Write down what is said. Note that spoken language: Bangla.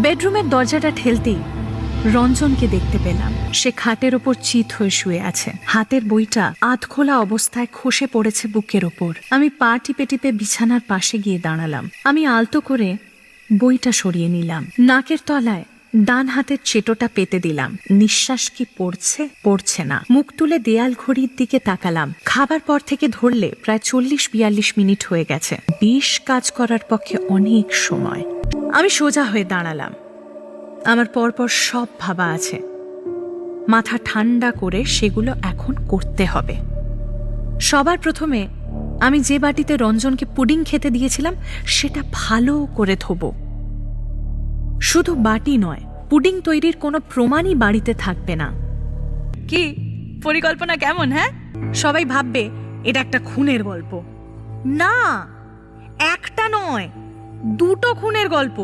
বেডরুমের দরজাটা ঠেলতেই রঞ্জনকে দেখতে পেলাম। সে খাটের ওপর চিত হয়ে শুয়ে আছে। হাতের বইটা আধখোলা অবস্থায় খসে পড়েছে বুকের ওপর। আমি পা টিপে টিপে বিছানার পাশে গিয়ে দাঁড়ালাম। আমি আলতো করে বইটা সরিয়ে নিলাম। নাকের তলায় ডান হাতের চেটোটা পেতে দিলাম। নিঃশ্বাস কি পড়ছে? পড়ছে না। মুখ তুলে দেয়াল ঘড়ির দিকে তাকালাম। খাবার পর থেকে ধরলে প্রায় 40-42 মিনিট হয়ে গেছে। 20 কাজ করার পক্ষে অনেক সময়। আমি সোজা হয়ে দাঁড়ালাম। আমার পরপর সব ভাবা আছে। মাথা ঠান্ডা করে সেগুলো এখন করতে হবে। সবার প্রথমে আমি যে বাটিতে রঞ্জনকে পুডিং খেতে দিয়েছিলাম সেটা ভালো করে ধোবো। শুধু বাটি নয়, পুডিং তৈরির কোনো প্রমাণই বাড়িতে থাকবে না। কি পরিকল্পনা কেমন? হ্যাঁ, সবাই ভাববে এটা একটা খুনের গল্প। না, একটা নয়, দুটো খুনের গল্প।